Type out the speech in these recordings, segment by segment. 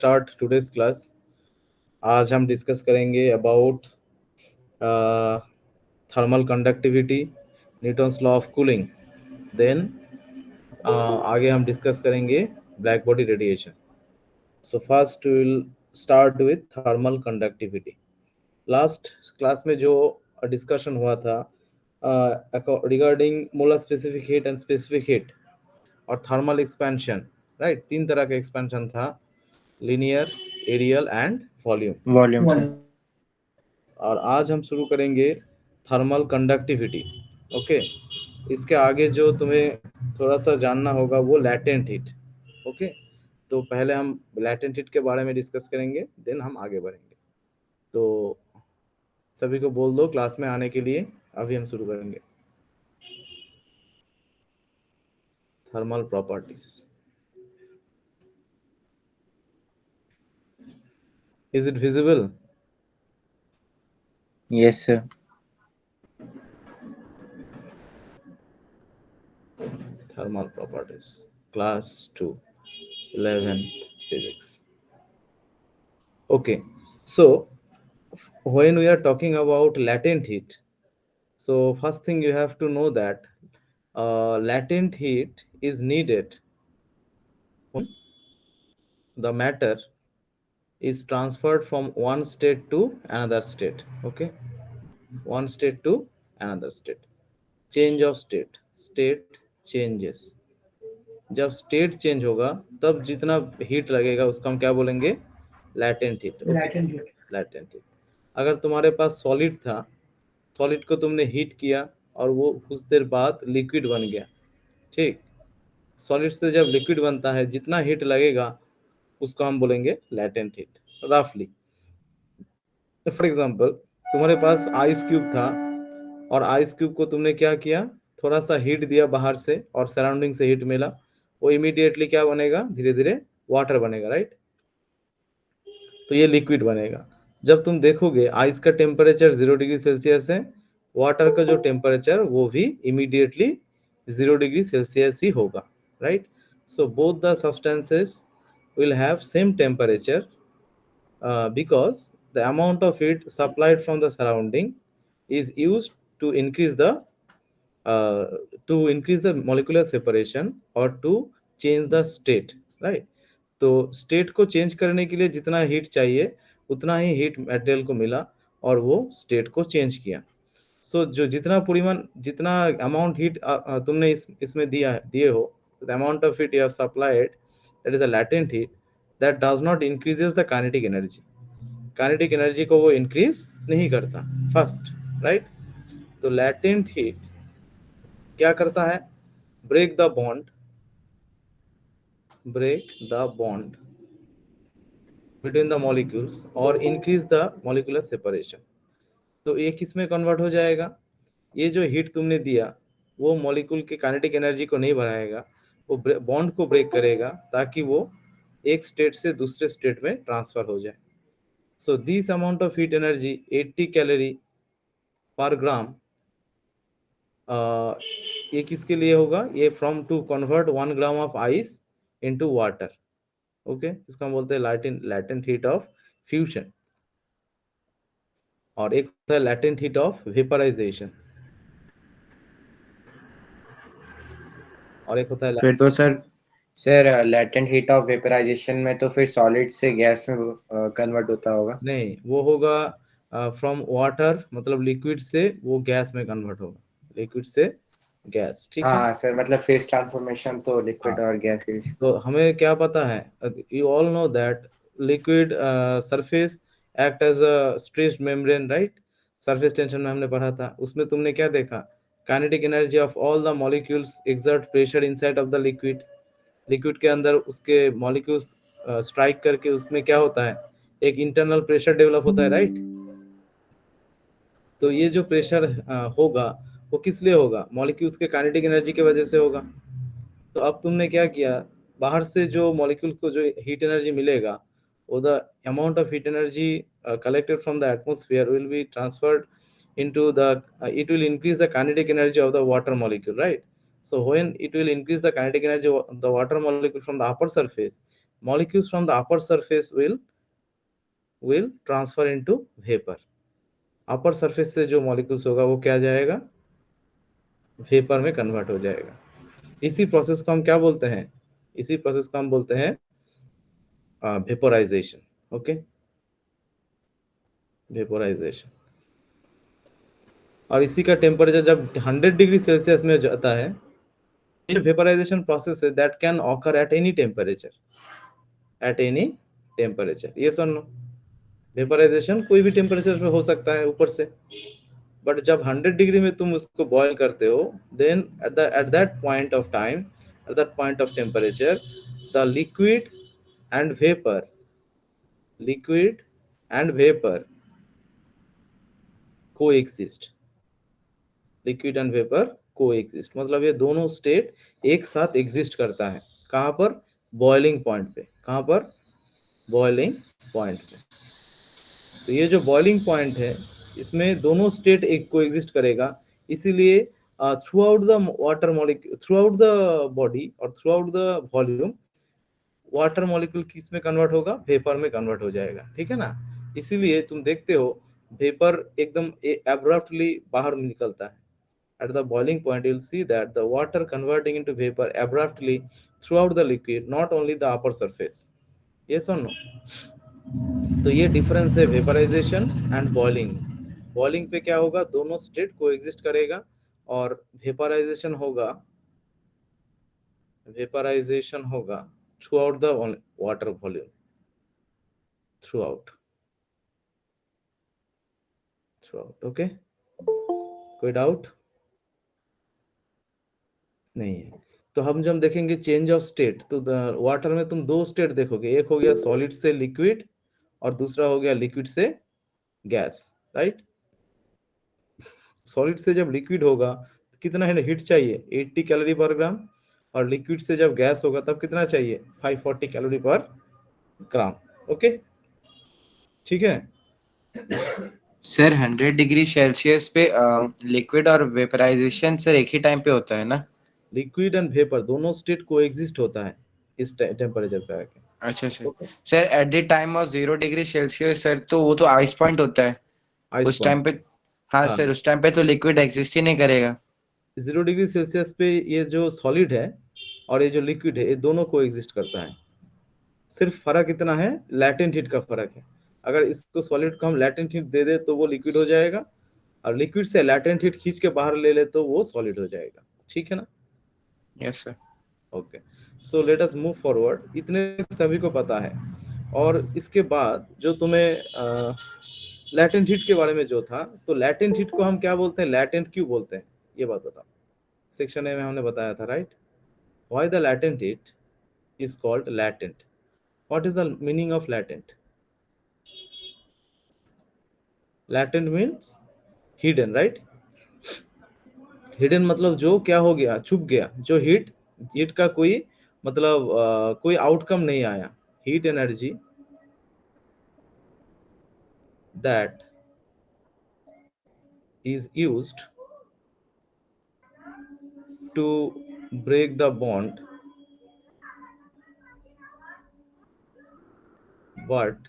start today's class. आज हम discuss करेंगे about thermal conductivity, Newton's law of cooling. Then आगे हम डिस्कस करेंगे black body radiation. So first will start with thermal conductivity. Last class में जो discussion हुआ था regarding molar specific heat and specific heat और थर्मल एक्सपेंशन, राइट. तीन तरह का एक्सपेंशन था, linear, aerial and volume. Volume sir. और आज हम शुरू करेंगे थर्मल कंडक्टिविटी. ओके. इसके आगे जो तुम्हें थोड़ा सा जानना होगा वो लैटेंट हीट. ओके. तो पहले हम लैटेंट हीट के बारे में डिस्कस करेंगे, देन हम आगे बढ़ेंगे. तो सभी को बोल दो क्लास में आने के लिए. अभी हम शुरू करेंगे. Thermal properties. Is it visible? Yes sir. Thermal properties, class 2, 11th physics. Okay, so when we are talking about latent heat, so first thing you have to know that latent heat is needed when the matter is transferred from one state to another state. Okay, one state to another state. Change of state changes. जब state change होगा तब जितना heat लगेगा उसको हम क्या बोलेंगे? Latent heat. Latent heat. अगर तुम्हारे पास सॉलिड था, सॉलिड को तुमने हीट किया और वो कुछ देर बाद लिक्विड बन गया. ठीक. सॉलिड से जब लिक्विड बनता है जितना हीट लगेगा उसको हम बोलेंगे लैटेंट हीट, रफली. फॉर एग्जांपल, तुम्हारे पास आइस क्यूब था और आइस क्यूब को तुमने क्या किया, थोड़ा सा हीट दिया बाहर से और सराउंडिंग से हीट मिला, वो इमीडिएटली क्या बनेगा? धीरे धीरे वाटर बनेगा, राइट. तो ये लिक्विड बनेगा. जब तुम देखोगे आइस का टेम्परेचर 0 डिग्री सेल्सियस है, वाटर का जो टेम्परेचर वो भी इमीडिएटली 0 डिग्री सेल्सियस ही होगा, right. So both the substances will have same temperature because the amount of heat supplied from the surrounding is used to increase the uh, molecular separation or to change the state, right. तो state को change करने के लिए जितना heat चाहिए उतना ही heat material को मिला और वो स्टेट को चेंज किया. सो जो जितना परिमाण, जितना अमाउंट हीट तुमने इसमें दिए हो, the amount of heat you have supplied, that is the latent heat, that does not increases the kinetic energy. Kinetic energy को वो इंक्रीज नहीं करता फर्स्ट, राइट. तो लैटेंट हीट क्या करता है? Break the bond between the molecules और increase the molecular separation. तो ये किस में कन्वर्ट हो जाएगा? ये जो हीट तुमने दिया वो मॉलिक्यूल के काइनेटिक एनर्जी को नहीं बढ़ाएगा, वो बॉन्ड को ब्रेक करेगा ताकि वो एक स्टेट से दूसरे स्टेट में ट्रांसफर हो जाए. So this amount of heat energy 80 calorie per gram, ये किसके लिए होगा? ये from to convert 1 gram of ice into water. Okay, इसको हम बोलते हैं लैटेंट हीट ऑफ फ्यूजन. और एक होता है लैटेंट हीट ऑफ वेपराइजेशन, और एक होता है फिर तो sir latent heat of vaporisation में तो फिर सॉलिड से गैस में कन्वर्ट होता होगा। नहीं, वो होगा फ्रॉम वाटर, मतलब लिक्विड से वो गैस में कन्वर्ट होगा, लिक्विड से गैस. ठीक हाँ है. हाँ सर, मतलब फेस ट्रांसफॉर्मेशन तो हाँ. लिक्विड और गैस के। तो हमें क्या पता है? You all know that liquid surface act as a stretched membrane, right. Surface tension में हमने पढ़ा था, उसमें तुमने क्या देखा? Kinetic energy of all the molecules exert pressure inside of the liquid. Liquid के अंदर उसके मॉलिक्यूल्स स्ट्राइक करके उसमें क्या होता है? एक इंटरनल प्रेशर डेवलप होता है, राइट. तो ये जो प्रेशर होगा वो किस लिए होगा? मॉलिक्यूल्स के काइनेटिक एनर्जी की वजह से होगा. तो अब तुमने क्या किया? बाहर से जो मॉलिक्यूल को जो हीट एनर्जी मिलेगा, वो the amount of heat energy collected from the atmosphere will be transferred into the it will increase the kinetic energy of the water molecule, right. So when it will increase the kinetic energy of the water molecule from the upper surface, Molecules from the upper surface will transfer into vapor. Upper surface से जो molecules होगा वो क्या जाएगा, vapour में convert हो जाएगा. इसी प्रोसेस को हम क्या बोलते हैं, इसी प्रोसेस को हम बोलते हैं वेपोराइजेशन. Okay, vaporisation. और इसी का टेम्परेचर जब 100 डिग्री सेल्सियस में जाता है, ये वेपोराइजेशन प्रोसेस है that can occur at any temperature, at any temperature. ये सुन लो, वेपोराइजेशन कोई भी टेम्परेचर पे हो सकता है ऊपर से, बट जब 100 डिग्री में तुम उसको बॉयल करते हो, then at that point of time, at that point of temperature, the end vapour liquid and vapour coexist. Liquid and vapour coexist मतलब ये दोनों स्टेट एक साथ एग्जिस्ट करता है. कहाँ पर, बॉइलिंग पॉइंट पे. कहाँ पर, बॉइलिंग पॉइंट पे. तो ये जो बॉइलिंग पॉइंट है, इसमें दोनों स्टेट एक को एग्जिस्ट करेगा. इसीलिए throughout the water molecule, throughout the body और throughout the volume, water molecule किस में कन्वर्ट होगा, वेपर में कन्वर्ट हो जाएगा. ठीक है ना. इसीलिए तुम देखते हो वेपर एकदम एब्रप्टली बाहर निकलता है. At the boiling point, you'll see that the water converting into vapor abruptly throughout the liquid, not only the upper surface. Yes or no? तो ये डिफरेंस है वेपराइजेशन एंड बॉइलिंग. बॉइलिंग पे क्या होगा, दोनों स्टेट को एग्जिस्ट करेगा, और वेपराइजेशन होगा through out the water volume, through out. Okay, कोई डाउट नहीं है. तो हम जब देखेंगे चेंज ऑफ स्टेट, तो वाटर में तुम दो स्टेट देखोगे, एक हो गया सॉलिड से लिक्विड और दूसरा हो गया लिक्विड से गैस. राइट. सॉलिड से जब लिक्विड होगा तो कितना है हीट चाहिए, 80 कैलोरी पर ग्राम. और लिक्विड से जब गैस होगा तब कितना चाहिए, 540 कैलोरी पर ग्राम. ओके, ठीक है. सर 100 डिग्री सेल्सियस पे लिक्विड और वेपराइजेशन सर एक ही टाइम पे होता है ना? लिक्विड एंड वेपर दोनों स्टेट को एग्जिस्ट होता है इस टेम्परेचर पे आके. अच्छा sir. Okay, sir at the time of 0 degree Celsius sir, तो वो तो आइस पॉइंट होता है आइस उस टाइम पॉइंट. पे. हाँ हाँ, सर, उस टाइम पे तो लिक्विड एग्जिस्ट ही नहीं करेगा. 0 डिग्री सेल्सियस पे ये जो सॉलिड है और ये जो लिक्विड है, ये दोनों को एग्जिस्ट करता है. सिर्फ फर्क इतना है, लैटेंट हीट का फर्क है. अगर इसको सॉलिड को हम लैटेंट हीट दे दे तो वो लिक्विड हो जाएगा, और लिक्विड से लैटेंट हीट खींच के बाहर ले ले तो वो सॉलिड हो जाएगा. ठीक है ना. Yes sir. Okay, so let us move forward. इतने सभी को पता है. और इसके बाद जो तुम्हें लैटेंट हीट के बारे में जो था, तो लैटेंट हीट को हम क्या बोलते हैं, लैटेंट क्यों बोलते हैं, ये बात बताओ. सेक्शन ए में हमने बताया था, right. Why the latent heat is called latent. What is the meaning of latent? Latent means hidden, right? Hidden मतलब जो क्या हो गया, छुप गया, जो हीट का कोई मतलब कोई आउटकम नहीं आया. Heat energy that is used to break the bond but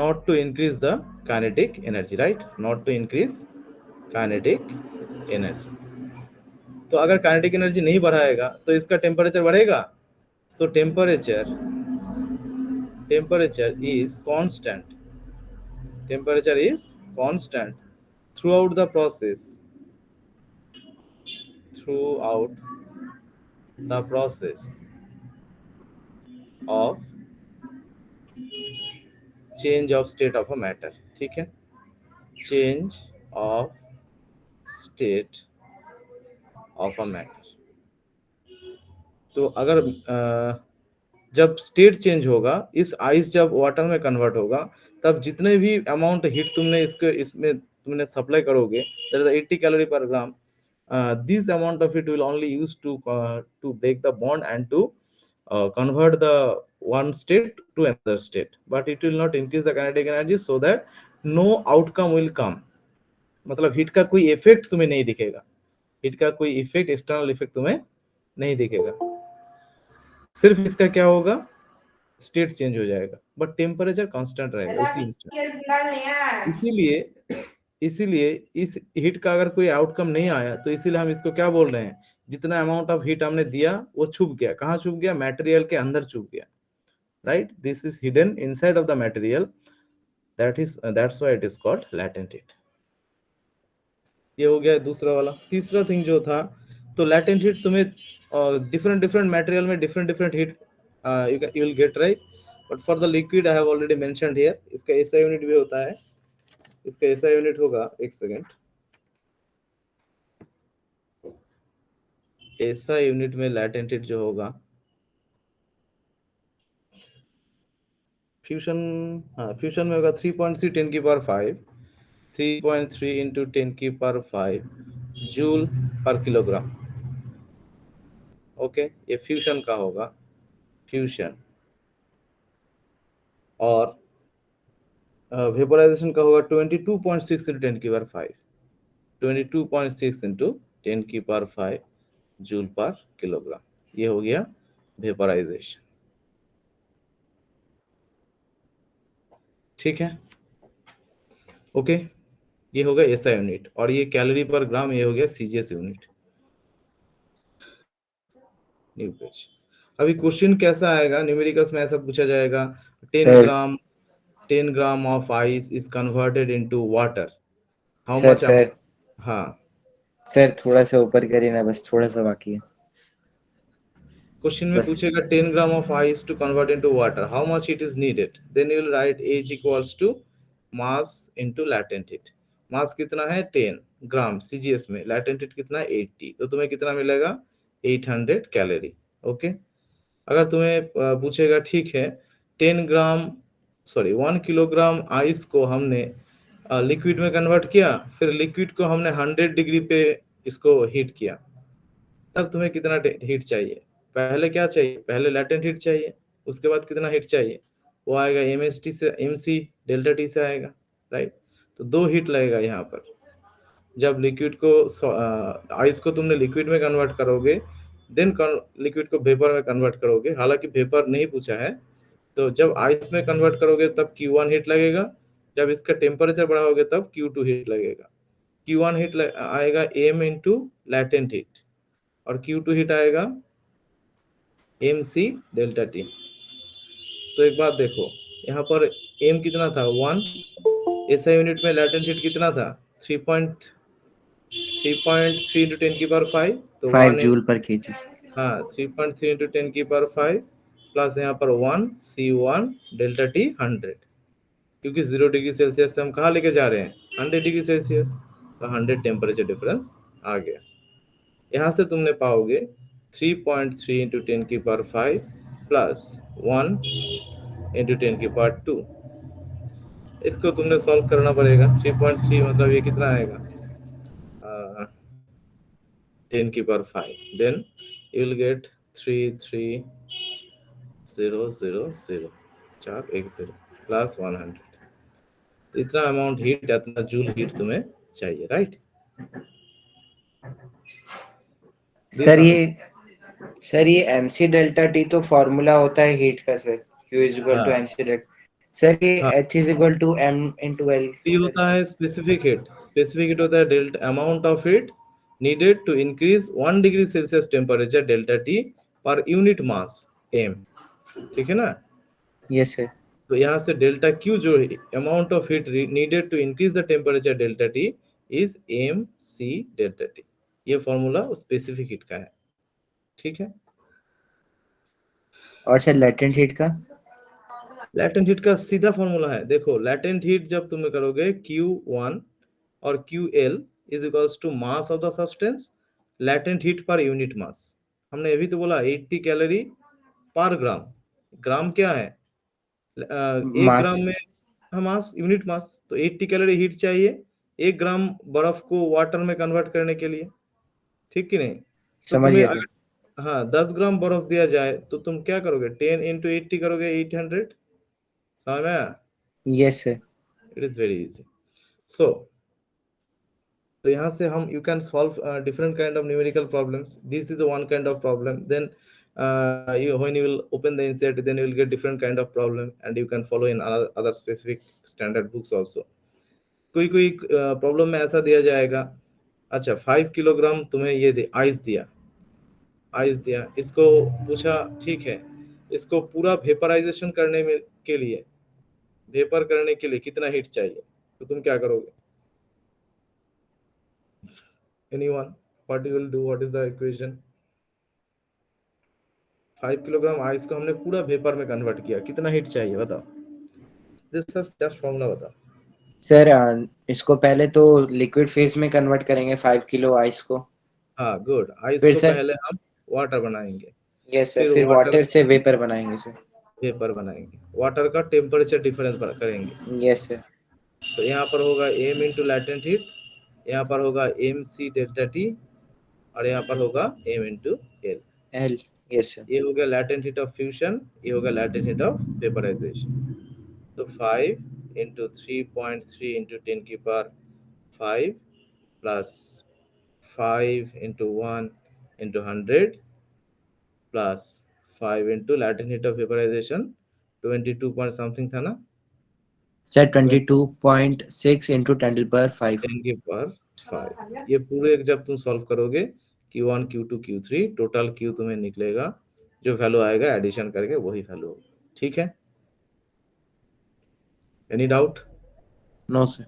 not to increase the kinetic energy, right? Not to increase kinetic energy. तो अगर काइनेटिक एनर्जी नहीं बढ़ाएगा तो इसका टेम्परेचर बढ़ेगा. सो temperature is constant. Temperature is constant through out the process, through out the process of change of state of a matter. ठीक है, change of state of a matter. तो अगर जब स्टेट चेंज होगा, इस आइस जब water में convert होगा, तब जितने भी अमाउंट हीट तुमने इसमें तुमने सप्लाई करोगे, that is 80 calorie per gram, this amount of it will only use to break the bond and to convert the one state to another state, but it will not increase the kinetic energy, so that no outcome will come. मतलब heat का कोई effect तुम्हें नहीं दिखेगा, heat का कोई effect, external effect तुम्हें नहीं दिखेगा. सिर्फ इसका क्या होगा, स्टेट चेंज हो जाएगा, बट टेम्परेचर कांस्टेंट रहेगा उसी इंस्टेंट। इसीलिए इसीलिए इस हीट का अगर कोई आउटकम नहीं आया तो इसीलिए हम इसको क्या बोल रहे हैं, जितना अमाउंट ऑफ हीट हमने दिया वो छुप गया, कहाँ छुप गया, मटेरियल के अंदर छुप गया, right, this is hidden inside of the material, that's why it is called latent heat. ये हो गया दूसरा वाला। तीसरा थिंग जो था, तो लैटेंट हीट तुम्हें डिफरेंट डिफरेंट मटेरियल में different different heat you will gate, right, but for the liquid I have already mentioned here, इसका एसआई यूनिट भी होता है, इसका एसआई यूनिट होगा, एक सेकेंड, एसआई यूनिट में लैटेंट हीट जो होगा, फ्यूशन, हाँ फ्यूशन में होगा 3.3 × 10⁵, 3.3 × 10⁵ जूल पर किलोग्राम। ओके, ये फ्यूशन का होगा, फ्यूशन। और वेपोराइजेशन का होगा 22.6 × 10⁵, 22.6 × 10⁵ जूल पर किलोग्राम। ये हो गया वेपोराइजेशन। ठीक है, ओके, ये हो गया एसआई यूनिट, और ये कैलोरी पर ग्राम, ये हो गया सीजीएस यूनिट। New page. अभी क्वेश्चन कैसा आएगा, न्यूमेरिकल्स में ऐसा पूछा जाएगा, 10 sir gram 10 gram of ice is converted into water, how sir much. Sir हाँ, सर थोड़ा सा ऊपर करिए ना, बस थोड़ा सा बाकी है क्वेश्चन में बस। पूछेगा 10 gram of ice to convert into water, how much it is needed, then you will write H equals to mass into latent heat. Mass कितना है 10 ग्राम सीजीएस में, लैटेंट हीट कितना है 80, तो तुम्हें कितना मिलेगा 800 कैलोरी। ओके, अगर तुम्हें पूछेगा ठीक है 10 ग्राम, सॉरी 1 किलोग्राम आइस को हमने लिक्विड में कन्वर्ट किया, फिर लिक्विड को हमने 100 डिग्री पे इसको हीट किया, तब तुम्हें कितना हीट चाहिए, पहले क्या चाहिए, पहले लैटेंट हीट चाहिए, उसके बाद कितना हीट चाहिए, वो आएगा एम एस टी से, एम सी डेल्टा टी से आएगा, राइट। तो दो हीट लगेगा यहाँ पर, जब लिक्विड को आइस को तुमने लिक्विड में कन्वर्ट करोगे, देन लिक्विड को वेपर में कन्वर्ट करोगे, हालांकि वेपर नहीं पूछा है, तो जब आइस में कन्वर्ट करोगे तब Q1 हीट लगेगा, जब इसका टेम्परेचर बढ़ाओगे तब Q2 हीट लगेगा। Q1 हीट आएगा m इंटू लैटेंट हीट, और Q2 हीट आएगा एम सी डेल्टा टी। तो एक बात देखो, यहाँ पर m कितना था 1, एसआई यूनिट में लैटेंट हीट कितना था 3.3 तो 5 1, जूल पर केजी। हाँ 3.3 × 10⁵ प्लस यहाँ पर 1 C1 डेल्टा टी 100, क्योंकि 0 डिग्री सेल्सियस से हम कहाँ लेके जा रहे हैं 100 डिग्री सेल्सियस, तो 100 टेम्परेचर डिफरेंस आ गया। यहाँ से तुमने पाओगे 3.3 × 10⁵ प्लस 1 × 10⁵ इसको तुमने सॉल्व करना पड़ेगा। 3.3 मतलब ये कितना आएगा 10⁵, then you will get 33000 410 plus 100, इतना अमाउंट हीट, इतना जूल हीट तुम्हें चाहिए, राइट। दिस सर ये सर ये एमसी डेल्टा टी तो फॉर्मूला होता है हीट का sir, Q is equal to हाँ एमसी डेल्टा। सर ये हाँ, H is equal to M into L C कैसे होता सर? है स्पेसिफिक हीट, स्पेसिफिक हीट होता है delta amount of heat needed to increase 1 degree Celsius temperature delta T per unit mass M, ठीक है ना। Yes sir. तो यहाँ से डेल्टा क्यू जो amount of heat needed to increase the temperature delta T is M C delta T, ये formula specific heat का है, ठीक है। और सर लेटेंट हीट का? लैटेंट हीट का सीधा फॉर्मूला है, देखो लैटेंट हीट जब तुम करोगे Q1 और QL is equals to mass of the substance, latent heat per unit mass. हमने अभी तो बोला 80 कैलोरी पर ग्राम, ग्राम क्या है 1 ग्राम मास। में, हाँ मास यूनिट मास, तो 80 कैलोरी हीट चाहिए 1 ग्राम बर्फ को वाटर में कन्वर्ट करने के लिए, ठीक कि नहीं। तो समझ तुम्हें गया सर। अगर हाँ 10 ग्राम बर्फ दिया जाए तो तुम क्या करोगे 10 × 80 करोगे 800, समझ में आया। Yes sir. It is very easy. So तो यहाँ से हम you can solve different kind of numerical problems, this is one kind of problem, then when you will open the insert, then you will get different kind of problem, and you can follow in other specific standard books also. कोई कोई problem में ऐसा दिया जाएगा, अच्छा 5 kilogram तुम्हें ये दे ice दिया, आइस दिया, इसको पूछा ठीक है, इसको पूरा वेपराइजेशन करने में के लिए, वेपर करने के लिए कितना हीट चाहिए, तो तुम क्या करोगे? Anyone, what you will do, what is the equation? 5 kilogram ice को हमने पूरा वेपर में कन्वर्ट किया, कितना हीट चाहिए बताओ, जस्ट फॉर्मूला बताओ। सर इसको पहले तो लिक्विड फेज में कन्वर्ट करेंगे 5 किलो आइस को। हाँ गुड, आइस फिर को सर, पहले हम वाटर बनाएंगे, यस सर, फिर फिर वाटर वाटर से वेपर बनाएंगे सर। वेपर बनाएंगे, वाटर का टेम्परेचर डिफरेंस करेंगे। Yes sir. तो यहाँ पर होगा एम इंटू लैटेंट हीट, यहाँ पर होगा एम सी डेल्टा टी, और यहाँ पर होगा M into L. L. Yes sir. ये हो गया लैटेंट हीट ऑफ फ्यूजन, ये होगा लैटेंट हीट ऑफ वेपराइजेशन। तो 5 × 3.3 × 10⁵ plus 5 × 1 × 100 plus 5 latent heat of vaporisation 22 point something था ना, सर 22.6 × 10⁵ 5। 10⁵ ये पूरे जब तुम सॉल्व करोगे, Q1 Q2 Q3 total Q तुम्हें निकलेगा, जो वैल्यू आएगा एडिशन करके वही वैल्यू होगा, ठीक है? Any doubt? No sir.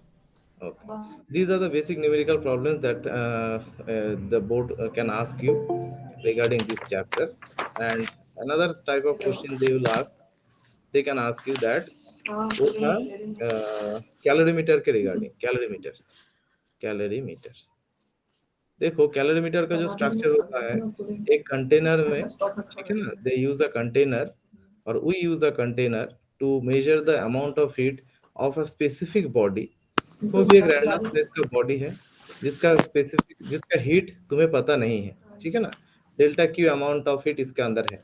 Okay. These are the basic numerical problems that the board can ask you regarding this chapter. And another type of question they will ask, they can ask you that वो था calorimeter के regarding, calorimeter, calorimeter. देखो calorimeter का जो structure होता है, एक container में, ठीक है ना, दे यूज अ कंटेनर, और we use a container to measure the amount of heat of a specific body. कोई भी एक रैंडम प्लेस का बॉडी है, जिसका स्पेसिफिक, जिसका हीट तुम्हें पता नहीं है, ठीक है ना, delta Q amount of heat इसके अंदर है।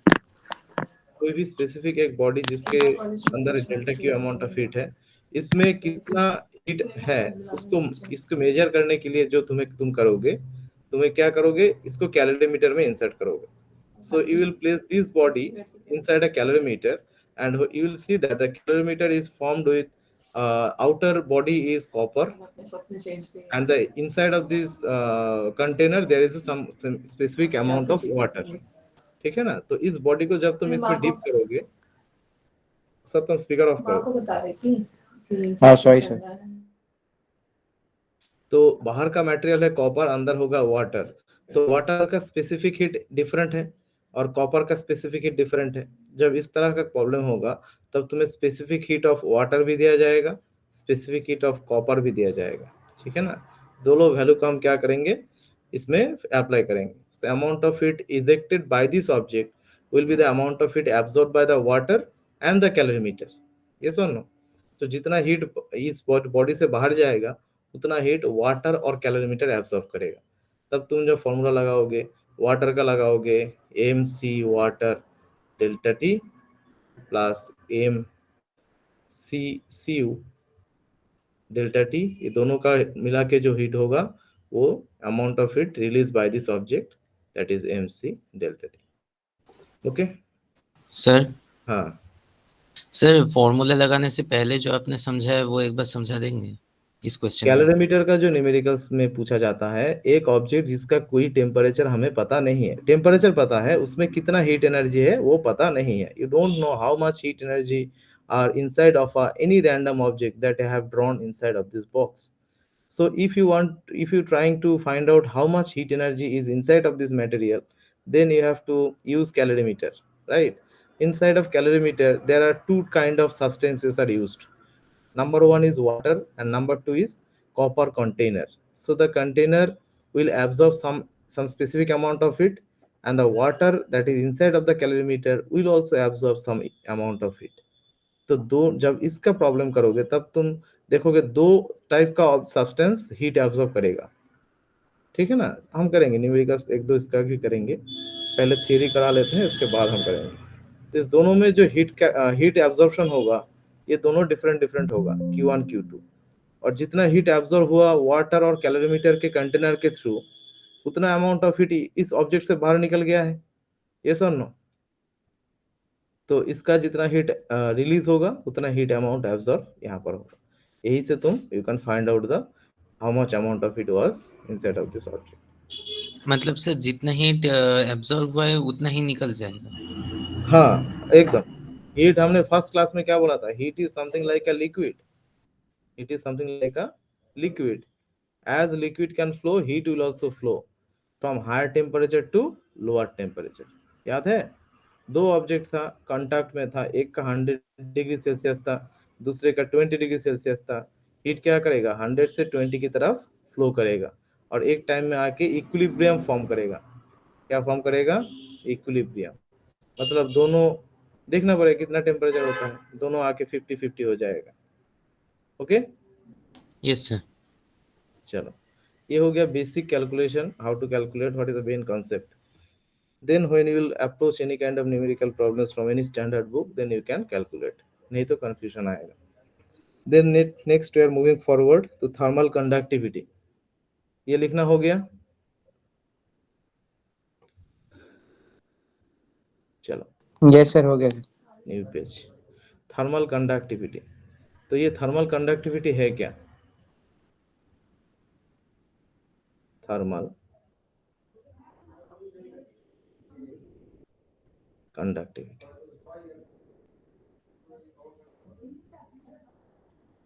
कोई भी स्पेसिफिक एक बॉडी जिसके अंदर delta Q amount of heat है, इसमें कितना हीट है, उसको, इसको मेजर करने के लिए जो तुम करोगे, तुम्हें क्या करोगे, इसको कैलोरीमीटर में इंसर्ट करोगे। So you will place this body inside a calorimeter, and you will see that the calorimeter is formed with outer body is copper, and the inside of this container there is some specific amount of water, ठीक है ना? तो इस body को जब तुम इसमें deep करोगे, सब तुम स्पीकर ऑफ करो। हाँ सॉरी सर। तो बाहर का मटेरियल है कॉपर, अंदर होगा वाटर, तो वाटर का स्पेसिफिक हीट डिफरेंट है और कॉपर का स्पेसिफिक हीट डिफरेंट है। जब इस तरह का प्रॉब्लम होगा, तब तुम्हें स्पेसिफिक हीट ऑफ वाटर भी दिया जाएगा, स्पेसिफिक हीट ऑफ कॉपर भी दिया जाएगा, ठीक है ना? दोनों वैल्यू को हम क्या करेंगे, इसमें अप्लाई करेंगे। Amount of heat ejected by this object will be the amount of heat absorb by the water and the calorimeter, yes और नो? तो जितना हीट इस बॉडी से बाहर जाएगा, उतना हीट वाटर और कैलोरीमीटर एब्सॉर्ब करेगा। तब तुम जो फॉर्मूला लगाओगे, वाटर का लगाओगे M C water delta T plus M C C U delta T, ये दोनों का मिला के जो हीट होगा, वो amount of heat release by this object, that is M C delta T. Okay sir, हाँ, सर फॉर्मूला लगाने से पहले जो आपने समझा है वो एक बार समझा देंगे इस क्वेश्चन में? कैलोरीमीटर का जो न्यूमेरिकल्स में पूछा जाता है, एक ऑब्जेक्ट जिसका कोई टेम्परेचर हमें पता नहीं है, टेम्परेचर पता है, उसमें कितना हीट एनर्जी है वो पता नहीं है। You don't know how much heat energy are inside of any random object that I have drawn inside of this box. So if you trying to find out how much heat energy is inside of this material, then you have to use calorimeter, right? Inside of calorimeter, there are two kind of substances are used. Number one is water, and number two is copper container. So the container will absorb some specific amount of it, and the water that is inside of the calorimeter will also absorb some amount of it. तो दो, जब इसका problem करोगे, तब तुम देखोगे दो type का सब्सटेंस हीट एब्जॉर्ब करेगा, ठीक है ना? हम करेंगे न्यूमेरिकल्स एक दो इसका भी करेंगे, पहले थ्योरी करा लेते हैं, इसके बाद हम करेंगे। तो इस दोनों में जो हीट एब्जॉर्प्शन होगा, ये दोनों डिफरेंट डिफरेंट होगा, Q1 Q2, और जितना हीट एब्जॉर्ब हुआ वाटर और कैलोरीमीटर के कंटेनर के थ्रू, उतना अमाउंट ऑफ हीट इस ऑब्जेक्ट से बाहर निकल गया है, यस और नो? तो इसका जितना हीट रिलीज होगा उतना हीट अमाउंट एब्जॉर्ब यहाँ पर होगा। यही से तुम you can find out the how much amount of heat was inside of this object. मतलब सर जितना हीट एब्जॉर्ब हुआ है उतना ही निकल जाएगा। हाँ एकदम। हीट हमने फर्स्ट क्लास में क्या बोला था, heat is something like a liquid, it is something like a liquid. As liquid can flow, heat will also flow from higher temperature to lower temperature। याद है, दो ऑब्जेक्ट था कांटेक्ट में था, एक का 100 डिग्री सेल्सियस था, दूसरे का 20 डिग्री सेल्सियस था। हीट क्या करेगा, 100 से 20 की तरफ फ्लो करेगा और एक टाइम में आके इक्विलिब्रियम फॉर्म करेगा। क्या फॉर्म करेगा, इक्विलिब्रियम। मतलब दोनों देखना पड़ेगा कितना टेम्परेचर होता है, दोनों आके 50-50 हो जाएगा। Okay yes sir. चलो, ये हो गया basic calculation, how to calculate, what is the main concept। then when you will approach any kind of numerical problems from any standard book, then you can calculate, नहीं तो confusion आएगा। then next we are moving forward to thermal conductivity। ये लिखना हो गया, चलो yes sir, हो गया sir. New page. Thermal conductivity, तो ये थर्मल कंडक्टिविटी है क्या, थर्मल कंडक्टिविटी।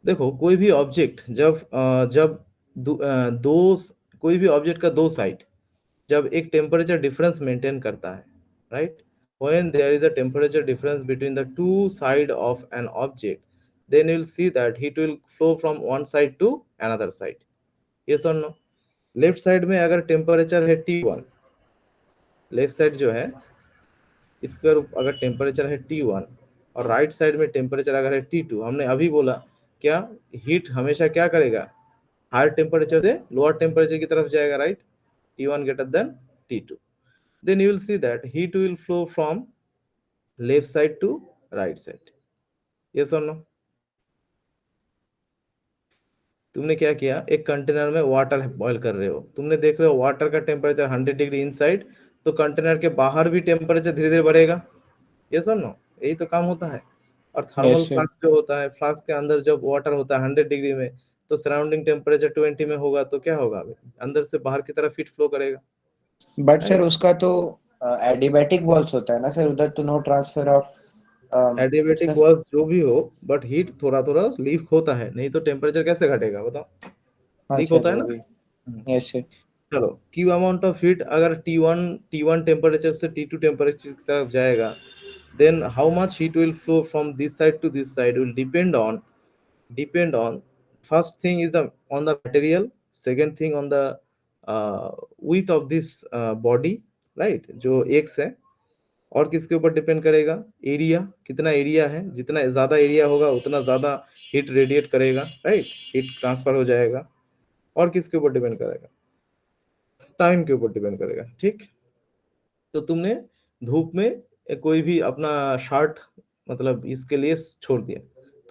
देखो कोई भी ऑब्जेक्ट जब दो कोई भी ऑब्जेक्ट का दो साइड जब एक टेम्परेचर डिफरेंस मेंटेन करता है, right, when there is a temperature difference between the two side of an object, then you will see that heat will flow from one side to another side। yes or no? Left side में अगर temperature है T1, left side जो है इसका अगर temperature है T1 और right side में टेम्परेचर अगर है T2, हमने अभी बोला क्या, हीट हमेशा क्या करेगा, हायर टेम्परेचर से लोअर टेम्परेचर की तरफ जाएगा, right, T1 greater than T2। then you will see that heat will flow from left side to right side। yes or no? तुमने क्या किया, एक कंटेनर में वाटर बॉईल कर रहे हो, तुमने देख रहे हो वाटर का टेम्परेचर 100 डिग्री इनसाइड, तो कंटेनर के बाहर भी टेम्परेचर धीरे धीरे बढ़ेगा। yes or no? यही तो काम होता है। और थर्मल यस सर। फ्लास्क जो होता है, फ्लास्क के अंदर जब वाटर होता है 100 डिग्री में, तो सराउंडिंग टेम्परेचर 20 में होगा, तो क्या होगा, अंदर से बाहर की तरफ हीट फ्लो करेगा, बट सर राइट। उसका तो एडियाबैटिक वॉल्स होता है ना सर, उधर तो no transfer of adiabatic sir. Valve जो भी हो, बट हीट थोड़ा थोड़ा लीक होता है, नहीं तो टेम्परेचर कैसे घटेगा बताओ, हाँ लीक सर, होता है वो ना। भी। Yes sir. चलो, क्यू अमाउंट ऑफ हीट अगर T1 टेम्परेचर से T2 टेम्परेचर की तरफ जाएगा, then how much heat will flow from this side to this side will depend on first thing is the on the material, second thing on the width of this body, right, जो x है, और किसके ऊपर depend करेगा, area, कितना area है, जितना ज्यादा एरिया होगा उतना ज्यादा हीट रेडिएट करेगा, राइट, हीट ट्रांसफर हो जाएगा। और किसके ऊपर डिपेंड करेगा, टाइम के ऊपर डिपेंड करेगा, ठीक। तो तुमने धूप में कोई भी अपना शर्ट मतलब इसके लिए छोड़ दिया,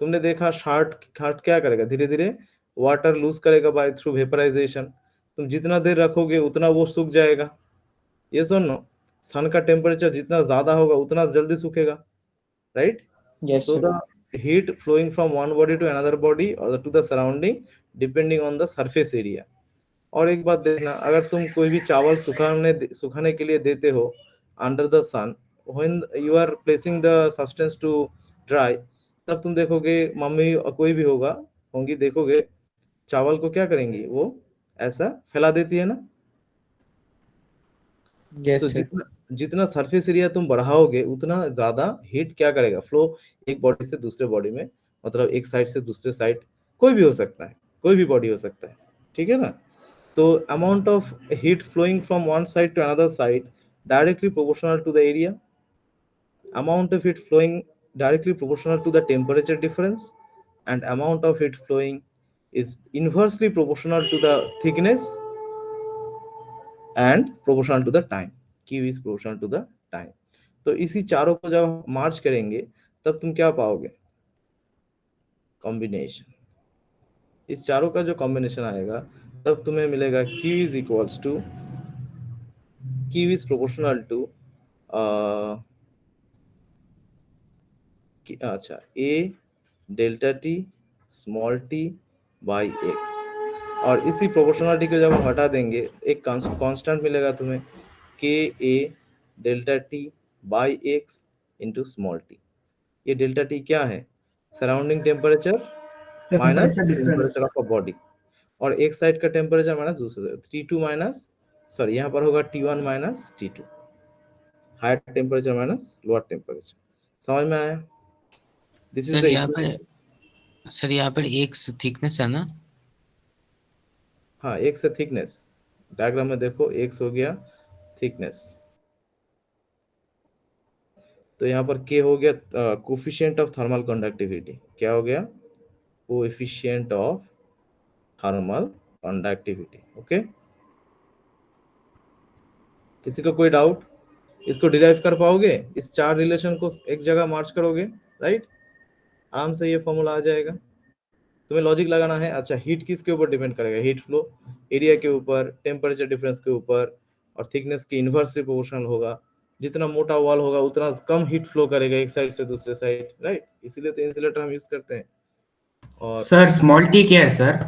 तुमने देखा शर्ट शर्ट क्या करेगा, धीरे धीरे वाटर लूज करेगा बाय थ्रू वेपराइजेशन। तुम जितना देर रखोगे उतना वो सूख जाएगा। ये सुनो, सन का टेम्परेचर जितना ज्यादा होगा उतना जल्दी सूखेगा, right. Yes so sir. The heat flowing from one body to another body or to the surrounding depending on the surface area। और एक बात देखना, अगर तुम कोई भी चावल सुखाने के लिए देते हो under the sun, when you are placing the substance to dry, तब तुम देखोगे मम्मी और कोई भी होंगी, देखोगे चावल को क्या करेंगी, वो ऐसा फैला देती है ना। तो यस सर। जितना जितना सरफेस एरिया तुम बढ़ाओगे उतना ज्यादा हीट क्या करेगा, फ्लो एक बॉडी से दूसरे बॉडी में, मतलब एक साइड से दूसरे साइड, कोई भी हो सकता है, कोई भी बॉडी हो सकता है, ठीक है ना। तो amount of heat flowing from one side to another side directly proportional to the area, amount of heat flowing directly proportional to the temperature difference, and amount of heat flowing is inversely proportional to the thickness and proportional to the time, q is proportional to the time। तो इसी चारों को जब मार्च करेंगे तब तुम क्या पाओगे, कॉम्बिनेशन। इस चारों का जो कॉम्बिनेशन आएगा तब तुम्हें मिलेगा q is equals to q is proportional to अच्छा A delta T small t by x, और इसी प्रोपोर्शनलिटी को जब हम हटा देंगे एक कांस्टेंट मिलेगा तुम्हें K A delta T by x into small t. ये डेल्टा टी क्या है? Surrounding temperature minus temperature difference. Temperature of a body, और एक साइड का टेम्परेचर माइनस दूसरे टी टू माइनस, सॉरी यहाँ पर होगा T one minus T two, higher temperature minus lower temperature. समझ में आया? दिस इज द सर यहाँ पर एक थिकनेस है ना? हाँ, एक से थिकनेस, डायग्राम में देखो एक्स हो गया थिकनेस, तो यहाँ पर के हो गया कोफिशिएंट ऑफ थर्मल कंडक्टिविटी। क्या हो गया? Coefficient of thermal conductivity. Okay, किसी को कोई डाउट? इसको डिराइव कर पाओगे? इस चार रिलेशन को एक जगह मार्च करोगे, राइट? आराम से ये फॉर्मूला आ जाएगा। तुम्हें लॉजिक लगाना है। अच्छा, हीट किसके ऊपर डिपेंड करेगा? हीट फ्लो एरिया के ऊपर, टेम्परेचर डिफरेंस के ऊपर, और थिकनेस के इनवर्सली प्रोपोर्शनल होगा। जितना मोटा वॉल होगा उतना कम हीट फ्लो करेगा एक साइड से दूसरे साइड, राइट? इसीलिए तो इंसुलेटर हम यूज करते हैं। और सर स्मॉल टी क्या है सर?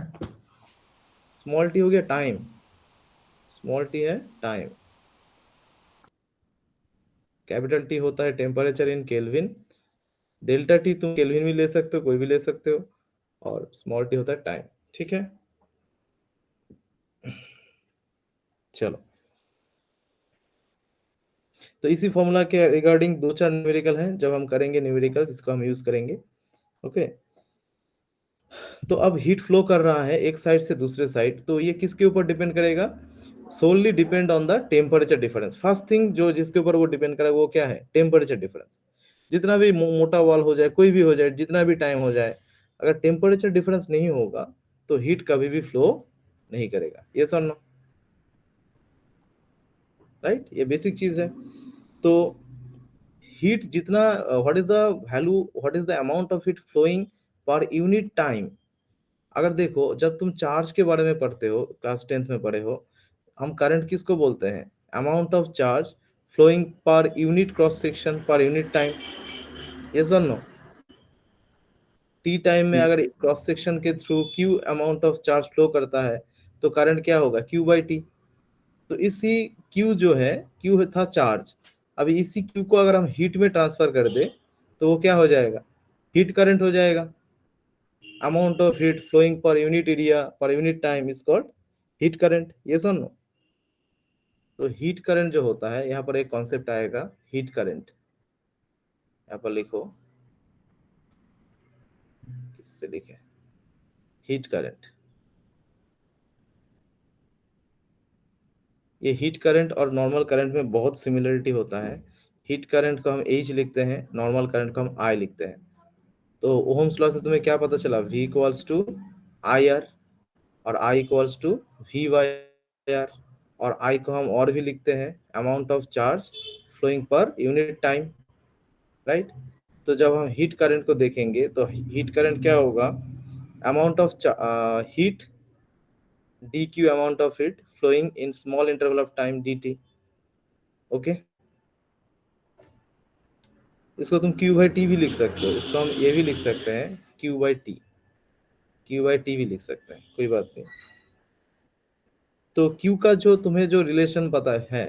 स्मॉल टी हो गया टाइम, स्मॉल टी है टाइम, कैपिटल टी होता है temperature in kelvin, delta T तुम केल्विन भी ले सकते हो, कोई भी ले सकते हो, और स्मॉल टी होता है टाइम। ठीक है, चलो। तो इसी फॉर्मूला के रिगार्डिंग दो चार न्यूमेरिकल हैं, जब हम करेंगे न्यूमेरिकल्स इसको हम यूज करेंगे। ओके, तो अब हीट फ्लो कर रहा है एक साइड से दूसरे साइड, तो ये किसके ऊपर डिपेंड करेगा? So only depend on the temperature difference. First thing जो जिसके ऊपर वो डिपेंड करेगा वो क्या है? Temperature difference. जितना भी मोटा वॉल हो जाए, कोई भी हो जाए, जितना भी टाइम हो जाए, अगर टेम्परेचर डिफरेंस नहीं होगा तो हीट कभी भी फ्लो नहीं करेगा। ये सुन लो, राइट? ये बेसिक चीज है। तो हीट जितना, what is the value, what is the amount of heat flowing per unit time. अगर देखो, जब तुम चार्ज के बारे में पढ़ते हो, क्लास 10th में पढ़े हो, हम करंट किसको बोलते हैं? Amount of charge flowing per unit cross section per unit time. Yes और नो? टी टाइम में अगर क्रॉस सेक्शन के through Q amount of charge flow करता है तो करंट क्या होगा? Q by T. तो इसी क्यू जो है, क्यू था चार्ज, अभी इसी क्यू को अगर हम हीट में ट्रांसफर कर दे तो वो क्या हो जाएगा? हीट करंट हो जाएगा। Amount of heat flowing per unit area per unit time is called heat current. ये सुन लो, तो हीट करंट जो होता है, यहाँ पर एक कॉन्सेप्ट आएगा हीट करंट, यहाँ पर लिखो, किससे लिखे? Heat current. ये हीट करंट और नॉर्मल करंट में बहुत सिमिलरिटी होता है। हीट करंट को हम H लिखते हैं, नॉर्मल करंट को हम I लिखते हैं। तो ओहम्स लॉ से तुम्हें क्या पता चला? V equals to I R, और I equals to V by R, और I को हम और भी लिखते हैं amount of charge flowing per unit time, right? तो जब हम हीट करंट को देखेंगे तो हीट करंट क्या होगा? Amount of heat dq amount of heat flowing in small interval of time dt। Okay, इसको तुम q बाई टी भी लिख सकते हो, इसको हम ये भी लिख सकते हैं q by T, q by T भी लिख सकते हैं, कोई बात नहीं। तो q का जो तुम्हें जो रिलेशन पता है,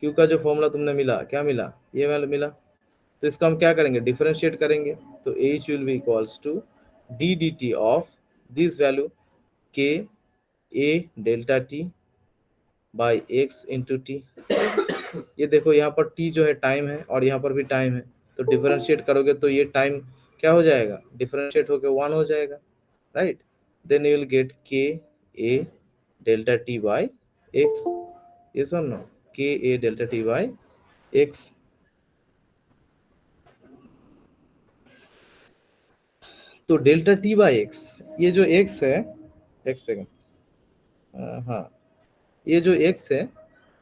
q का जो फॉर्मूला तुमने मिला, क्या मिला? ये वाला मिला। तो इसको हम क्या करेंगे? डिफरेंशिएट करेंगे। तो h will be equals to d dt of this value k a delta t by x into T. ये देखो, यहाँ पर t जो है टाइम है और यहाँ पर भी टाइम है, तो डिफरेंशिएट करोगे तो ये टाइम क्या हो जाएगा? डिफरेंशिएट होकर 1 हो जाएगा, right? Then you will get k a delta t by x। ये सुन नो, k a delta t by x। तो डेल्टा t बाई x, ये जो x है, एक सेकेंड, हाँ, ये जो x है,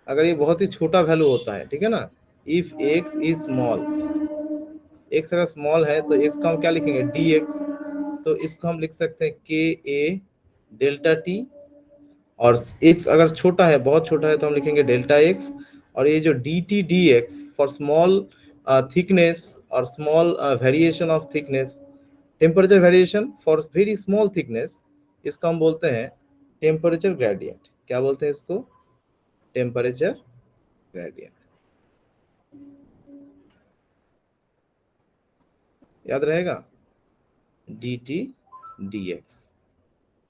अगर ये बहुत ही छोटा वैल्यू होता है, ठीक है ना, if x is small, x अगर स्मॉल है तो x को हम क्या लिखेंगे? dx। तो इसको हम लिख सकते हैं के ए डेल्टा टी, और x अगर छोटा है, बहुत छोटा है, तो हम लिखेंगे डेल्टा x। और ये जो D T D x for small thickness or small variation of thickness, temperature variation for very small thickness, इसको हम बोलते हैं टेम्परेचर ग्रेडियंट. क्या बोलते हैं इसको? Temperature gradient. याद रहेगा? dt dx.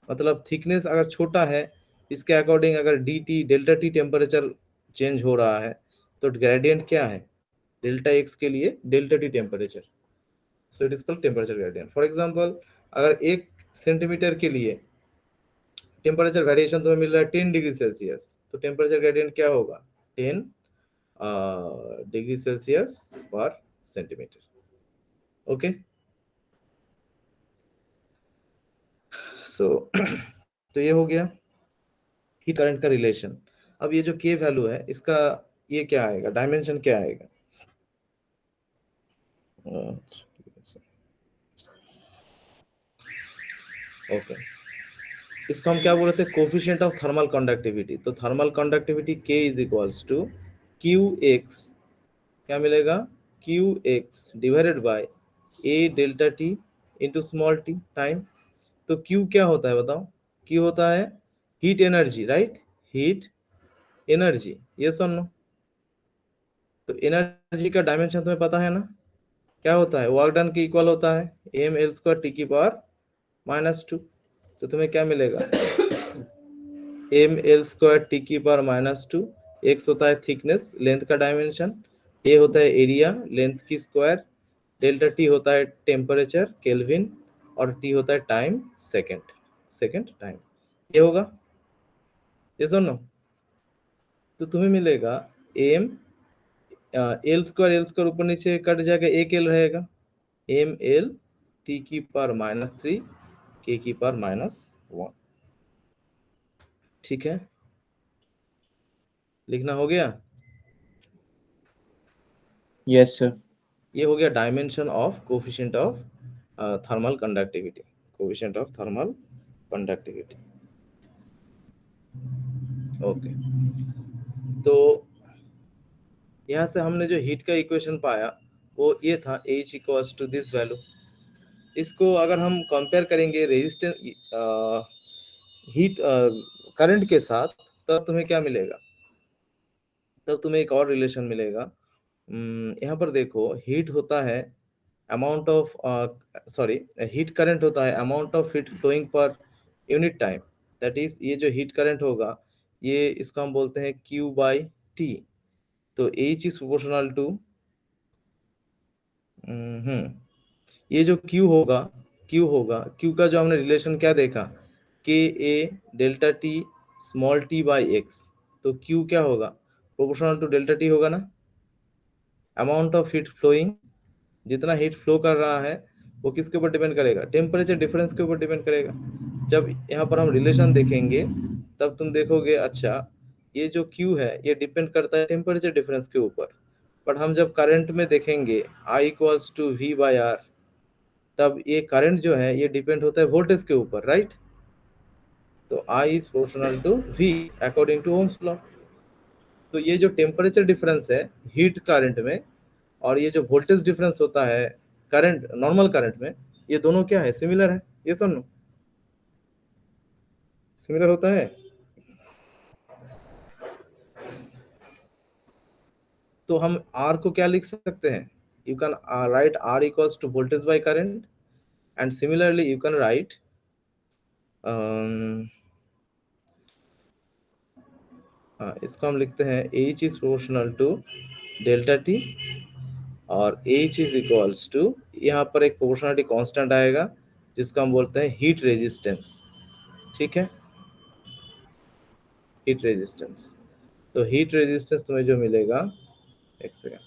मतलब थिकनेस अगर छोटा है, इसके अकॉर्डिंग अगर dt delta T temperature change हो रहा है, तो ग्रेडियंट क्या है? डेल्टा एक्स के लिए delta T temperature. So it is called temperature gradient. For example, अगर 1 सेंटीमीटर के लिए टेम्परेचर वेरिएशन तुम्हें मिल रहा है 10 डिग्री सेल्सियस, तो टेम्परेचर ग्रेडियंट क्या होगा? 10 डिग्री सेल्सियस पर सेंटीमीटर. ओके. सो तो ये हो गया हीट करंट का रिलेशन. अब ये जो के वैल्यू है, इसका ये क्या आएगा? डायमेंशन क्या आएगा? ओके. इसको हम क्या बोल रहे थे? Coefficient of thermal conductivity. तो thermal conductivity K is equals to Q X. क्या मिलेगा? Q X divided by A delta T into small T time. तो क्यू क्या होता है बताओ? क्यू होता है heat energy, right? Heat energy. ये सुन लो. तो एनर्जी का डायमेंशन तुम्हें पता है ना? क्या होता है? वर्क डन के इक्वल होता है एम एल स्क्वायर टी की पावर -2. तो तुम्हें क्या मिलेगा? एम एल स्क्वायर टी की पावर -2. एक्स होता है थिकनेस, लेंथ का डायमेंशन. ए होता है एरिया, लेंथ की स्क्वायर. डेल्टा टी होता है टेम्परेचर, केल्विन. और टी होता है टाइम, सेकेंड टाइम. ये होगा. ये सुनो. तो तुम्हें मिलेगा एम एल स्क्वायर ऊपर नीचे कट जाएगा, एक एल रहेगा. एम एल टी की पावर -3 के की पावर -1. ठीक है, लिखना हो गया. Yes sir. ये हो गया dimension of coefficient of thermal conductivity. Coefficient of thermal conductivity. Okay. तो यहाँ से हमने जो हीट का इक्वेशन पाया वो ये था H equals to this value. इसको अगर हम कंपेयर करेंगे रेजिस्टेंस हीट करंट के साथ, तब तुम्हें क्या मिलेगा? तब तुम्हें एक और रिलेशन मिलेगा. यहाँ पर देखो, हीट होता है amount of sorry heat current होता है amount of heat flowing per unit time. That is, ये जो हीट करंट होगा, ये इसको हम बोलते हैं Q बाई टी. तो H इज प्रोपोर्शनल टू ये जो Q का जो हमने रिलेशन क्या देखा? K A delta T small t by x. तो Q क्या होगा? प्रोपोर्शनल टू डेल्टा टी होगा ना. अमाउंट ऑफ हीट फ्लोइंग, जितना हीट फ्लो कर रहा है वो किसके ऊपर डिपेंड करेगा? टेम्परेचर डिफरेंस के ऊपर डिपेंड करेगा. जब यहाँ पर हम रिलेशन देखेंगे, तब तुम देखोगे अच्छा ये जो Q है ये डिपेंड करता है टेम्परेचर डिफरेंस के ऊपर. बट हम जब करंट में देखेंगे I equals to V by R, तब ये करंट जो है ये डिपेंड होता है वोल्टेज के ऊपर, राइट? तो I is proportional to V according to Ohm's law. तो ये जो टेम्परेचर डिफरेंस है हीट करंट में, और ये जो वोल्टेज डिफरेंस होता है करंट, नॉर्मल करंट में, ये दोनों क्या है? सिमिलर है. ये सुनो, सिमिलर होता है. तो हम R को क्या लिख सकते हैं? You can write R equals to voltage by current. And similarly you can write इसको हम लिखते हैं H is proportional to delta T, और H इज इक्वल्स टू, यहाँ पर एक प्रोपोर्शनलिटी कांस्टेंट आएगा जिसको हम बोलते हैं हीट रेजिस्टेंस. ठीक है, हीट रेजिस्टेंस. तो हीट रेजिस्टेंस तुम्हें जो मिलेगा, एक सेकेंड,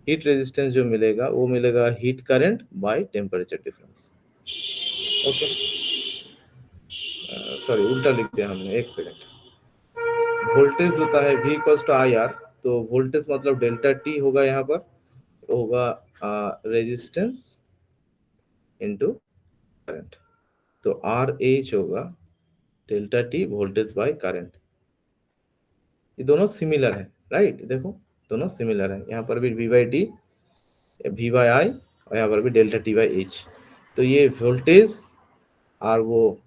हीट रेजिस्टेंस जो मिलेगा वो मिलेगा heat current by temperature difference. Okay, sorry उल्टा लिख दिया हमने, एक सेकेंड. वोल्टेज होता है V equals to I R. तो वोल्टेज मतलब डेल्टा टी होगा, यहाँ पर होगा रेजिस्टेंस इनटू करंट. तो आर एच होगा delta T voltage by current. ये दोनों सिमिलर है, राइट? देखो दोनों सिमिलर है। यहाँ पर भी V by D, V by I, और यहाँ पर भी डेल्टा टी बाई एच। तो ये वोल्टेज और वो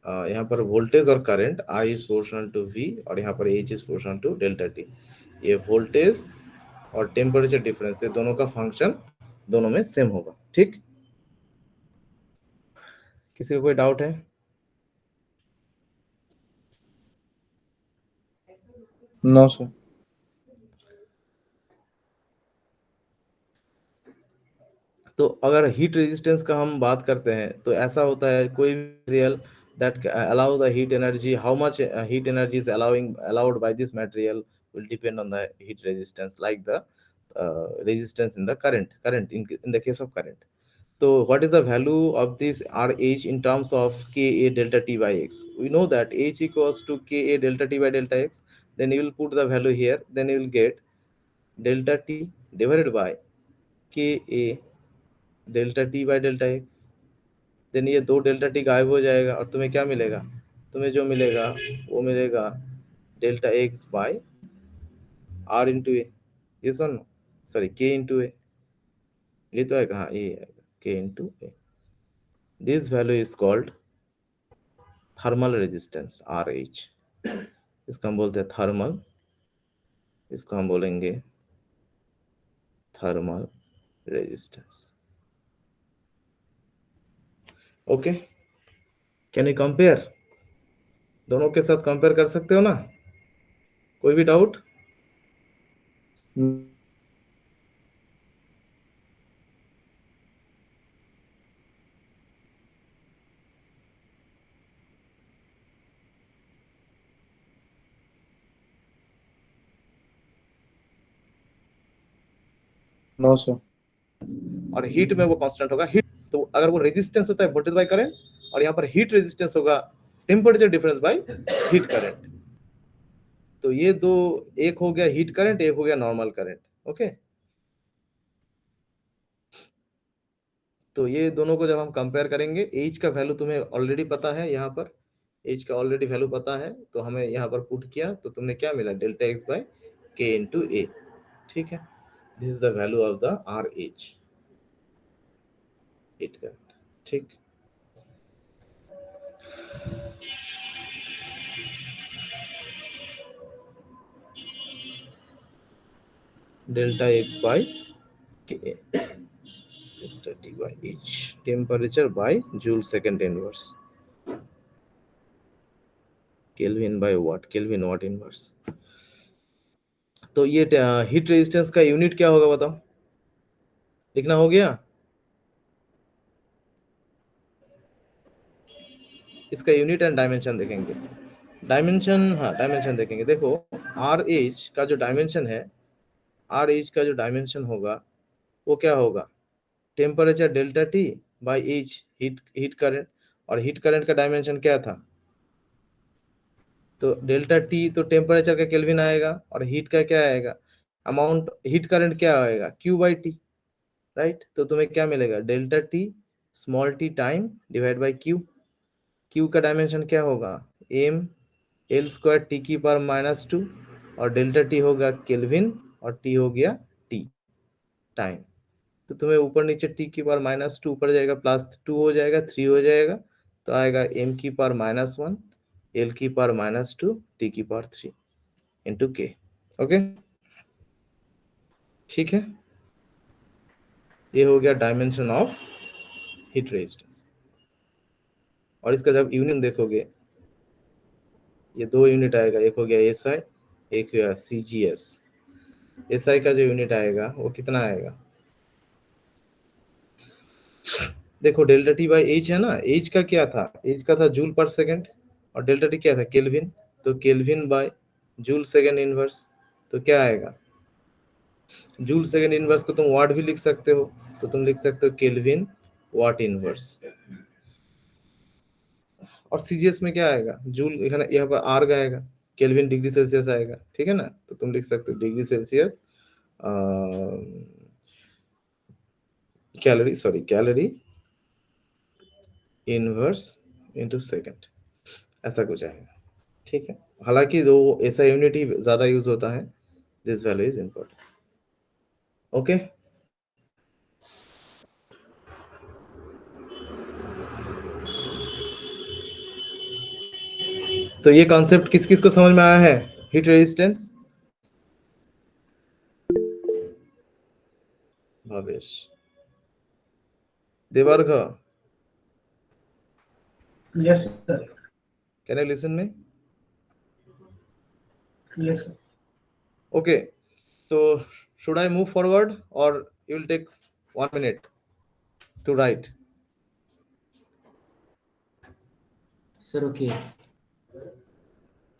यहाँ पर वोल्टेज और current, I is proportional to V और यहाँ पर H is proportional to delta T. ये वोल्टेज और टेम्परेचर डिफरेंस, ये दोनों का फंक्शन दोनों में सेम होगा। ठीक, किसी को कोई डाउट है? No sir. तो अगर हीट रेजिस्टेंस का हम बात करते हैं तो ऐसा होता है, कोई material that allow the heat energy, how much heat energy is allowed by this material will depend on the heat resistance, like the resistance in the current in the case of current. So what is the value of this RH in terms of Ka delta T by X? We know that H equals to Ka delta T by delta X. Then you will put the value here. Then you will get delta T divided by Ka delta T by delta X. Then ये दो delta T गायब हो जाएगा और तुम्हें क्या मिलेगा? तुम्हें जो मिलेगा वो मिलेगा delta X by R into A. ये सुन, सॉरी, के इंटू ए, ये तो आएगा, हाँ ये आएगा के into A. This value is called thermal resistance, R H. इसको हम बोलते हैं थर्मल, इसको हम बोलेंगे thermal resistance. Okay, can you compare? दोनों के साथ कंपेयर कर सकते हो ना? कोई भी डाउट? No sir. और हीट में वो कांस्टेंट होगा हीट। तो अगर वो रेजिस्टेंस होता है वोल्टेज बाय करंट, और यहाँ पर हीट रेजिस्टेंस होगा temperature difference by heat current. तो ये दो, एक हो गया हीट करंट, एक हो गया नॉर्मल करंट। ओके, तो ये दोनों को जब हम कंपेयर करेंगे, एच का वैल्यू तुम्हें ऑलरेडी पता है, यहाँ पर एच का ऑलरेडी वैल्यू पता है, तो हमें यहाँ पर पुट किया तो तुमने क्या मिला? Delta X by K into A. ठीक है, this is the value of the R H, heat current. ठीक, delta X by K, delta T by H, temperature by joule second inverse, kelvin by watt, kelvin watt inverse. तो ये heat resistance का unit क्या होगा बताओ? लिखना हो गया? इसका यूनिट एंड डायमेंशन देखेंगे। डायमेंशन, हाँ डायमेंशन देखेंगे। देखो, आर एच का जो डायमेंशन है, आर एच का जो डायमेंशन होगा वो क्या होगा? Temperature delta T by H, heat current. और हीट करंट का डायमेंशन क्या था? तो डेल्टा टी तो टेम्परेचर का केल्विन आएगा, और हीट का क्या आएगा? अमाउंट, हीट करंट क्या आएगा? Q by T, right? तो तुम्हें क्या मिलेगा? Delta T small T time divide by Q. Q का डायमेंशन क्या होगा? एम एल स्क्वायर टी की पावर माइनस टू, और डेल्टा टी होगा केल्विन, और टी हो गया टी टाइम। तो तुम्हें ऊपर नीचे टी की पावर माइनस टू, ऊपर जाएगा प्लस टू हो जाएगा, थ्री हो जाएगा, तो आएगा एम की पावर माइनस वन, एल की पावर माइनस टू, टी की पावर थ्री इंटू के। ओके, ठीक है, ये हो गया डायमेंशन ऑफ हीट रेजिस्टेंस। और इसका जब यूनिट देखोगे, ये दो यूनिट आएगा, एक हो गया एस आई, एक हो गया सी जी एस। एस आई का जो यूनिट आएगा वो कितना आएगा? देखो, डेल्टा टी बाई एच है ना, एच का क्या था? एच का था जूल पर सेकेंड, और डेल्टा टी क्या था? केल्विन। तो kelvin by joule second inverse, तो क्या आएगा? जूल सेकेंड इनवर्स को तुम वाट भी लिख सकते हो, तो तुम लिख सकते हो केल्विन वाट इनवर्स। और सीजीएस में क्या आएगा? जूल, यहाँ पर आर का आएगा, केल्विन डिग्री सेल्सियस आएगा। ठीक है ना? तो तुम लिख सकते हो degree Celsius calorie, sorry calorie inverse into second, ऐसा कुछ आएगा। ठीक है, हालांकि दो ऐसा यूनिट ही ज़्यादा यूज होता है, This value is important. Okay. तो ये कॉन्सेप्ट किस किस को समझ में आया है? Heat resistance, Bhavesh, Devargha, Yes, sir. Can you listen me? Yes, sir. Okay. So should I move forward or you will take 1 minute to write? Sir okay.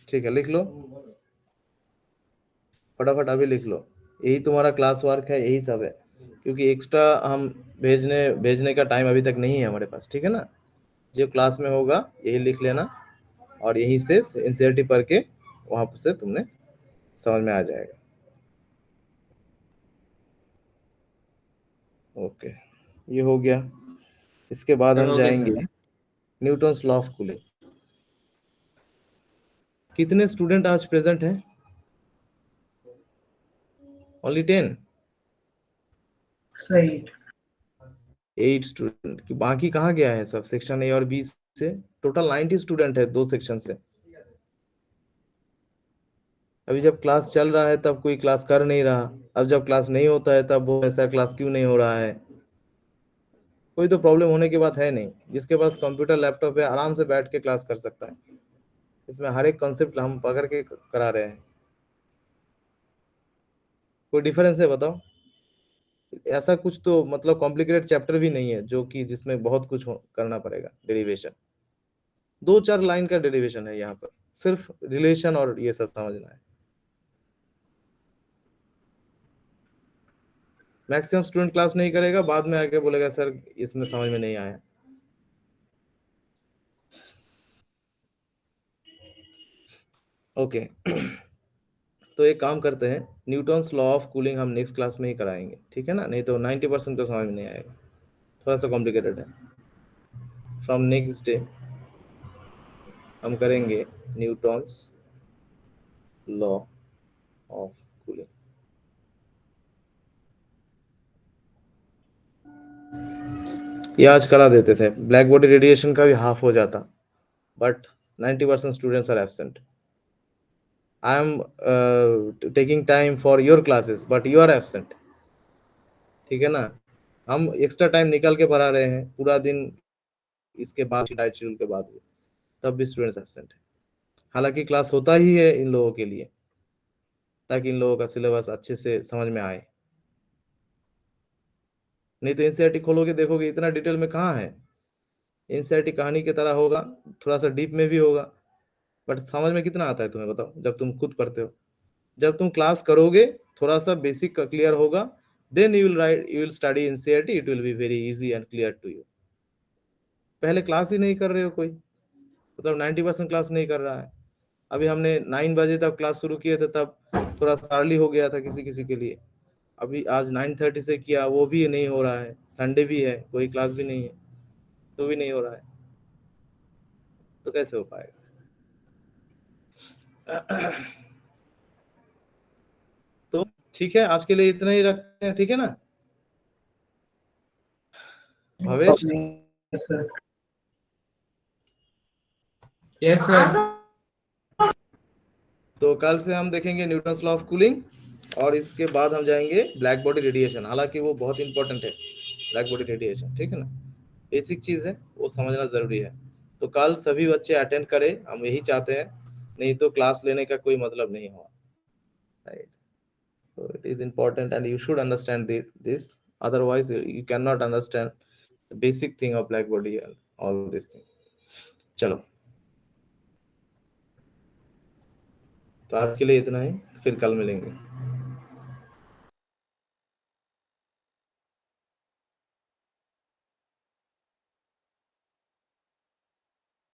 ठीक है, लिख लो फटाफट, अभी लिख लो। यही तुम्हारा क्लास वर्क है, यही सब है, क्योंकि एक्स्ट्रा हम भेजने का टाइम अभी तक नहीं है हमारे पास, ठीक है ना? जो क्लास में होगा यही लिख लेना, और यहीं से एनसीईआरटी पढ़ के वहां से तुमने समझ में आ जाएगा। ओके, ये हो गया। इसके बाद सर हम हो गया जाएंगे sir. Newton's law of cooling. कितने स्टूडेंट आज प्रेजेंट हैं? ओनली 10? Sir, 8 स्टूडेंट की, बाकी कहाँ गया है सब? सेक्शन ए और बी से टोटल 90 स्टूडेंट है, 2 सेक्शन से। अभी जब क्लास चल रहा है तब कोई क्लास कर नहीं रहा, अब जब क्लास नहीं होता है तब वो ऐसा क्लास क्यों नहीं हो रहा है? कोई तो प्रॉब्लम होने की बात है नहीं। जिसके पास कंप्यूटर लैपटॉप है आराम से बैठ के क्लास कर सकता है। इसमें हर एक कॉन्सेप्ट हम पकड़ के करा रहे हैं। कोई डिफरेंस है बताओ? ऐसा कुछ तो मतलब कॉम्प्लिकेटेड चैप्टर भी नहीं है जो कि जिसमें बहुत कुछ करना पड़ेगा। डेरिवेशन 2-4 लाइन का डेरिवेशन है, यहाँ पर सिर्फ रिलेशन और ये सब समझना है। मैक्सिमम स्टूडेंट क्लास नहीं करेगा, बाद में आके बोलेगा सर इसमें समझ में नहीं आया। ओके तो एक काम करते हैं, न्यूटन्स लॉ ऑफ कूलिंग हम नेक्स्ट क्लास में ही कराएंगे, ठीक है ना? नहीं तो 90% को समझ में नहीं आएगा, थोड़ा सा कॉम्प्लिकेटेड है। फ्रॉम नेक्स्ट डे हम करेंगे न्यूटन्स लॉ ऑफ कूलिंग। ये आज करा देते थे, ब्लैक बॉडी रेडिएशन का भी हाफ हो जाता, but 90% students are absent. I am taking time for your classes, but you are absent, ठीक है ना? हम एक्स्ट्रा टाइम निकाल के पढ़ा रहे हैं पूरा दिन, इसके बाद डाइट शेड्यूल के बाद भी, तब भी स्टूडेंट्स एब्सेंट है। हालांकि क्लास होता ही है इन लोगों के लिए, ताकि इन लोगों का सिलेबस अच्छे से समझ में आए। नहीं तो एनसीईआरटी खोलोगे देखोगे इतना डिटेल में कहाँ है। एनसीईआरटी कहानी की तरह होगा, थोड़ा सा डीप में भी होगा, बट समझ में कितना आता है तुम्हें बताओ, जब तुम खुद पढ़ते हो? जब तुम क्लास करोगे, थोड़ा सा बेसिक क्लियर होगा, then you will study NCERT, it will be very easy and clear to you। पहले क्लास ही नहीं कर रहे हो कोई, मतलब 90% क्लास नहीं कर रहा है। अभी हमने 9 बजे तक क्लास शुरू किए थे, तब थोड़ा सा अर्ली हो गया था किसी किसी के लिए। अभी आज 9:30 से किया, वो भी नहीं हो रहा है। संडे भी है, कोई क्लास भी नहीं है, तो भी नहीं हो रहा है, तो कैसे हो पाएगा? तो ठीक है, आज के लिए इतना ही रखते हैं, ठीक है ना Bhavesh? yes, sir. Yes sir. तो कल से हम देखेंगे न्यूटन्स लॉ ऑफ कूलिंग, और इसके बाद हम जाएंगे ब्लैक बॉडी रेडिएशन। हालांकि वो बहुत इंपॉर्टेंट है, ब्लैक बॉडी रेडिएशन, ठीक है ना? बेसिक चीज है, वो समझना जरूरी है। तो कल सभी बच्चे अटेंड करें, हम यही चाहते हैं, नहीं तो क्लास लेने का कोई मतलब नहीं हुआ, right? So it is important and you should understand this, otherwise you cannot understand the basic thing of black body and all this thing। चलो, तो आज के लिए इतना ही, फिर कल मिलेंगे।